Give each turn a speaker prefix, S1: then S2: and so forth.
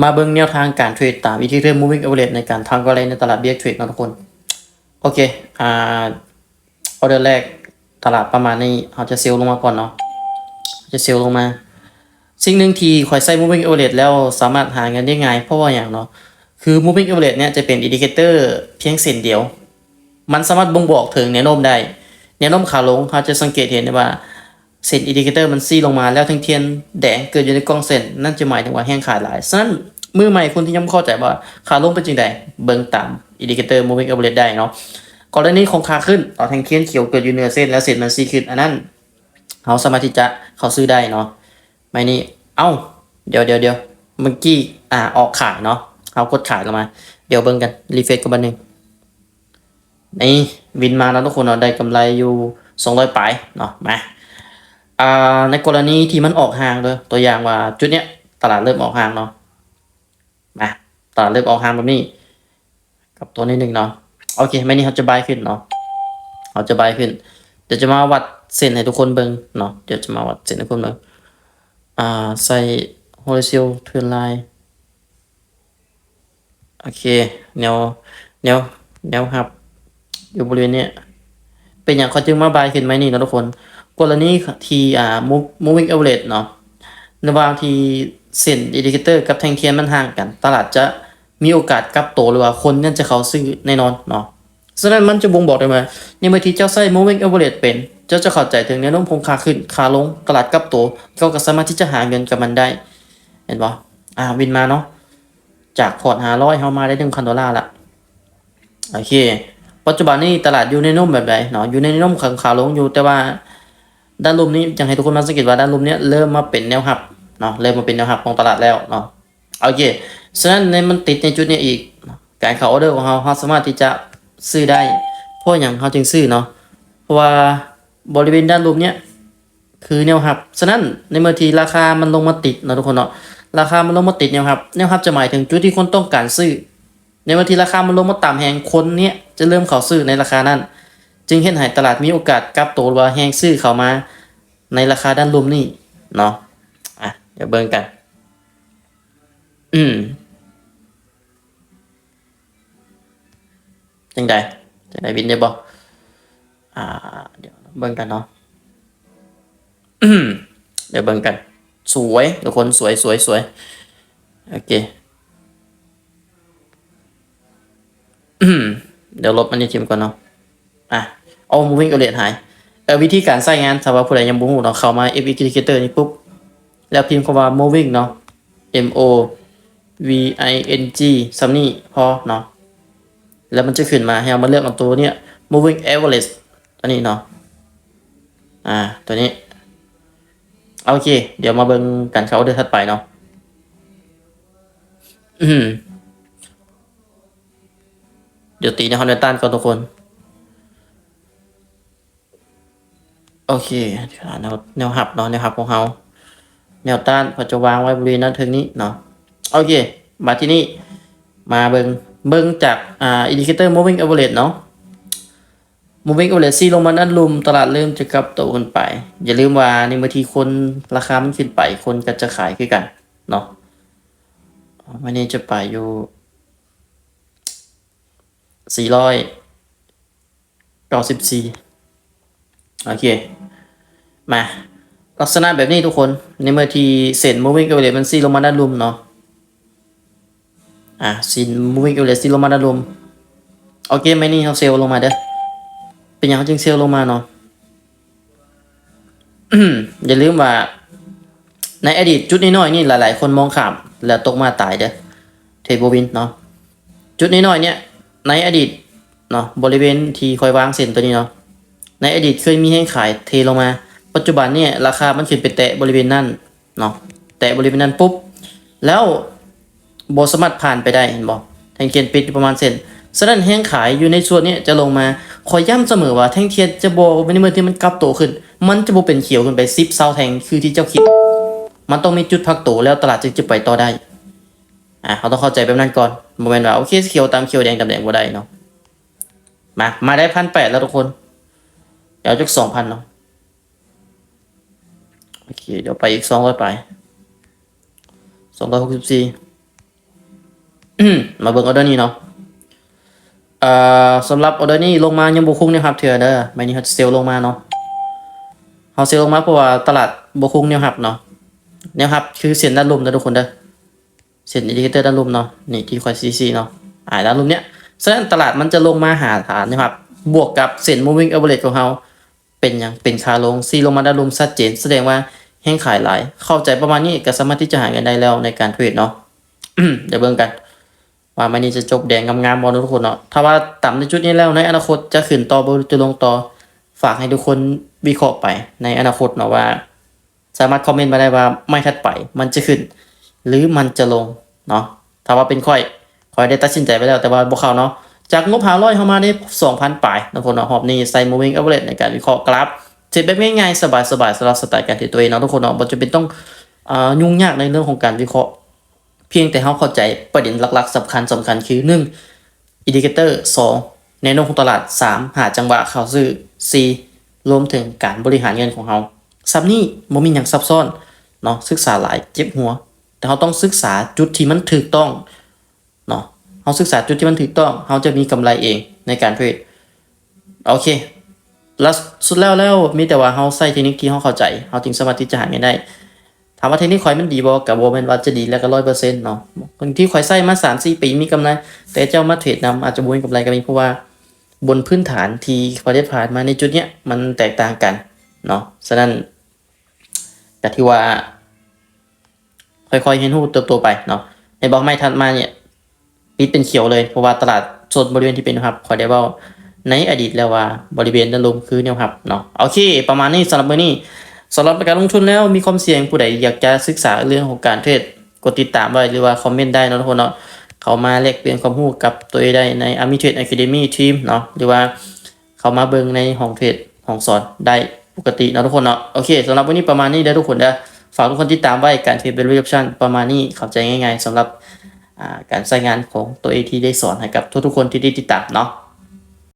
S1: มาเบิ่งแนวทางการเทรดตามวิธีเทรด moving average ในการทำกำไรในตลาดเบียร์เทรดนะทุกคนโอเคออเดอร์แรกตลาดประมาณนี้เราจะเซลล์ลงมาก่อนเนาะจะเซลล์ลงมาสิ่งหนึ่งที่คอยใช้ moving average แล้วสามารถหาเงินได้ง่ายเพราะว่าอย่างเนาะคือ moving average เนี่ยจะเป็นอินดิเคเตอร์เพียงเส้นเดียวมันสามารถบ่งบอกถึงแนวโน้มได้แนวโน้มขาลงเราจะสังเกตเห็นได้ว่าเส้นอินดิเคเตอร์มันซี่ลงมาแล้วทั้งเทียนแดงเกิดอยู่ในกล้องเส้นนั่นจะหมายถึงว่าแห้งขายหลายฉะนั้นมือใหม่คนที่ยังเข้าใจว่าขาลงเป็นจริงใดเบิ่งตามอินดิเคเตอร์ moving average ได้เนาะกรณีของขาขึ้นต่อแทงเทียนเขียวเกิดอยู่เหนือเส้นแล้วเส้นมันซี่ขึ้นอันนั้นเราสามารถที่จะเข้าซื้อได้เนาะไม่นี่เอ้าเดี๋ยวเมื่อกี้ออกขายเนาะเอากดขายลงมาเดี๋ยวเบิ่งกันรีเฟรชกันบัดนึงนี่วินมาแล้วทุกคนเนาะได้กำไรอยู่200ปลายเนาะมาในกรณีที่มันออกห่างเลยตัวอย่างว่าจุดเนี้ยตลาดเริ่มออกห่างเนาะมาตลาดเริ่มออกห่างแบบนี้กับตัวนี้หนึ่งเนาะโอเคไม่นี่เขาจะบายขึ้นเนาะเขาจะบายขึ้นเดี๋ยวจะมาวัดเส้นให้ทุกคนเบิ่งเนาะเดี๋ยวจะมาวัดเส้นให้ทุกคนเบิ่งใส่ horizontal trend line โอเคแนวครับอยู่บริเวณนี้เป็นอย่างเขาจึงมาบายขึ้นไหมนี่นะทุกคนกรณีที่moving average เนาะในบางทีเส้นอินดิเคเตอร์กับแท่งเทียนมันห่างกันตลาดจะมีโอกาสกลับตัวหรือว่าคนนั่นจะเข้าซื้อแน่นอนเนาะฉะนั้นมันจะบ่งบอกได้ว่าในเมื่อที่เจ้าใช้ moving average เป็นเจ้าจะเข้าใจถึงแนวโน้มคงขาขึ้นขาลงตลาดกลับตัวก็สามารถที่จะหาเงินกับมันได้เห็นป่ะวินมาเนาะจากพอร์ต500เฮามาได้$1,000ละโอเคปัจจุบันนี้ตลาดอยู่ในนุ่มแบบใดเนาะอยู่ในนุ่มขาลงอยู่แต่ว่าด้านลมนี้อยากให้ทุกคนมาสังเกตว่าด้านลมนี้เริ่มมาเป็นแนวหักเนาะเริ่มมาเป็นแนวหักของตลาดแล้วเนาะโอเคฉะนั้นในมันติดในจุดนี้อีกการเข้าออเดอร์ของเราสามารถที่จะซื้อได้เพราะอย่างเราจึงซื้อเนาะเพราะว่าบริเวณด้านลมเนี้ยคือแนวหักฉะนั้นในเมื่อที่ราคามันลงมาติดเนาะทุกคนเนาะราคามันลงมาติดแนวหักจะหมายถึงจุดที่คนต้องการซื้อในวันที่ราคามันลงมาต่ำแหงคนเนี้ยจะเริ่มเข้าซื้อในราคานั้นจึงเห็นให้ตลาดมีโอกาสกลับตัวว่าแหงซื้อเข้ามาในราคาด้านลมนี่เนาะเดี๋ยวเบิ่งกันจังใดวินได้บ่เดี๋ยวเบิ่งกันเนาะเดี๋ยวเบิ่งกันสวยทุกคนสวยโอเคเดี๋ยวลบอันนี้ทิมก่อนเนาะเอา moving average หายวิธีการใช้งานสำหรับผู้ใดยังบ่ฮู้เนาะเข้ามา F indicator นี่ปุ๊บแล้วพิมพ์คำว่า moving เนาะ M O V I N G ซ้ำนี่พอเนาะแล้วมันจะขึ้นมาให้เรามาเลือกเอาตัวเนี้ย moving average ตัวนี้เนาะตัวนี้โอเคเดี๋ยวมาเบิ่งกันเข้าเดือนถัดไปเนาะเดี๋ยวตีในฮอนเดตันก่อนทุกคนโอเคแนวหับเนาะแนวหับของเราแนวต้านพอจะวางไว้บริเวณนั้นถึงนี้เนาะโอเคมาที่นี่มาเบิ่งจากอินดิเคเตอร์ moving average เนาะ moving average ซี่ลงมาด้านลุมตลาดเริ่มจะกลับตัวขึ้นไปอย่าลืมว่าในบางทีคนราคามันขึ้นไปคนก็จะขายคือกันเนาะวันนี้จะไปอยู่494โอเคมาลักษณะแบบนี้ทุกคนในเมื่อที่เส้น moving average มันซี่ลงมาด้านลุมเนาะซีน moving average ซี่ลงมาด้านลุมโอเคไหมนี่เขาเซลลงมาเด้อเป็นอย่างจึงเซลลงมาเนาะอย่าลืมว่าในอดีตจุดน้อยๆนี่หลายๆคนมองข้ามแล้วตกมาตายเด้อเทรดโบวินเนาะจุดน้อยๆเนี่ยในอดีตเนาะบริเวณที่คอยวางเส้นตัวนี้เนาะในอดีตเคยมีให้ขายเทลงมาปัจจุบันเนี่ยราคามันขึ้นไปแตะบริเวณนั้นเนาะแตะบริเวณนั้นปุ๊บแล้วบ่สามารถผ่านไปได้เห็นบ่แท่งเทียนปิดประมาณเส้นฉะนั้นแห้งขายอยู่ในส่วนนี้จะลงมาขอย้ำเสมอว่าแท่งเทียนจะบ่ในเมื่อที่มันกลับตัวขึ้นมันจะบ่เป็นเขียวขึ้นไป10เซาแท่งคือที่เจ้าคิดมันต้องมีจุดพักตัวแล้วตลาดจึงจะไปต่อได้เขาต้องเข้าใจแบบนั้นก่อนบ่แม่นว่าโอเคเขียวตามเขียวแดงตามแดงบ่ได้เนาะมาได้1,800แล้วทุกคนเดี๋ยวจัก 2,000 เนาะโอเคเดี๋ยวไปอีก200ไป264 มาเบิ่งออเดอร์นี้เนาะสำหรับออเดอร์นี้ลงมายังบ่คุ้งเนี่ยครับเถื่อเด้อไม่นี่เขาเซลลงมาเนาะเขาเซลลงมาเพราะว่าตลาดบ่คุ้งแนวรับเนาะแนวรับคือเส้นด้านลุ่มนะทุกคนเด้อเส้นอินดิเคเตอร์ด้านลุ่มเนาะนี่ที่คอยซีเนาะด้านลุ่มเนี้ยฉะนั้นตลาดมันจะลงมาหาฐานนะครับบวกกับเส้น moving average ของเราเป็นอย่างเป็นขาลงซีลงมาด้านลุ่มชัดเจนแสดงว่าแห้งขายหลายเข้าใจประมาณนี้ก็สามารถที่จะหาเงินได้แล้วในการเทรดเนาะ เดี๋ยวเบิ่งกันว่ามันนี่จะจบแดงงามๆบอลทุกคนเนาะถ้าว่าต่ำในจุดนี้แล้วในอนาคตจะขึ้นต่อบ่จะลงต่อฝากให้ทุกคนวิเคราะห์ไปในอนาคตเนาะว่าสามารถคอมเมนต์มาได้ว่าไม่ถัดไปมันจะขึ้น หรือมันจะลงเนาะถ้าว่าเป็นค่อยได้ตัดสินใจไปแล้วแต่ว่าบ่เข้าเนาะจากงบ500เข้ามาได้ 2,000 ปลายทุกคนเนาะรอบนี้ใส่ moving average ในการวิเคราะห์กราฟเทรดแบบง่ายๆสบายๆสำหรับสไตล์การเทรดตัวเองเนาะทุกคนเนาะบ่จำเป็นต้องยุ่งยากในเรื่องของการวิเคราะห์เพียงแต่เราเข้าใจประเด็นหลักๆสำคัญคือ1 อินดิเคเตอร์2แนวโน้มของตลาด3หาจังหวะเข้าซื้อ4รวมถึงการบริหารเงินของเราซับนี้บ่มีหยังซับซ้อนเนาะศึกษาหลายเจ็บหัวแต่เราต้องศึกษาจุดที่มันถูกต้องเนาะเราศึกษาจุดที่มันถูกต้องเราจะมีกำไรเองในการเทรดโอเคแล้วสุดแล้วมีแต่ว่าเราใส่เทคนิคที่เราเข้าใจเราจึงสามารถที่จะหาเงินได้ถามว่าเทคนิคข่อยมันดีบ่ก็บ่แม่นว่าจะดีแล้วก็ 100% เนาะบางทีข่อยใส่มา 3-4 ปีมีกำไรแต่เจ้ามาเทรดนำอาจจะบ่มีกำไรก็มีเพราะว่าบนพื้นฐานที่ประเทศผ่านมาในจุดเนี้ยมันแตกต่างกันเนาะฉะนั้นก็ที่ว่าค่อยๆเห็นรูปเติบโตไปเนาะในบล็อกไม่ถัดมาเนี่ยปิดเป็นเขียวเลยเพราะว่าตลาดโซนบริเวณที่เป็นครับขอได้เว้าในอดีตแล้วว่าบริเวณด้านลมคือแนวรับเนาะโอเคประมาณนี้สำหรับมื้อนี้สำหรับการลงทุนแล้วมีความเสี่ยงผู้ใดอยากจะศึกษาเรื่องของการเทรดกดติดตามไว้หรือว่าคอมเมนต์ได้เนาะทุกคนเนาะเขามาแลกเปลี่ยนความรู้กับตัวเองได้ใน Army Trade Academy Team เนาะหรือว่าเขามาเบิ่งในห้องเทรดห้องสอนได้ปกติเนาะทุกคนเนาะโอเคสำหรับวันนี้ประมาณนี้เด้อทุกคนเด้อฝากทุกคนติดตามไว้การเทรดเป็น option ประมาณนี้เข้าใจง่ายๆสำหรับการใช้งานของตัวเองที่ได้สอนให้กับทุกๆคนที่ได้ติดตามเนาะ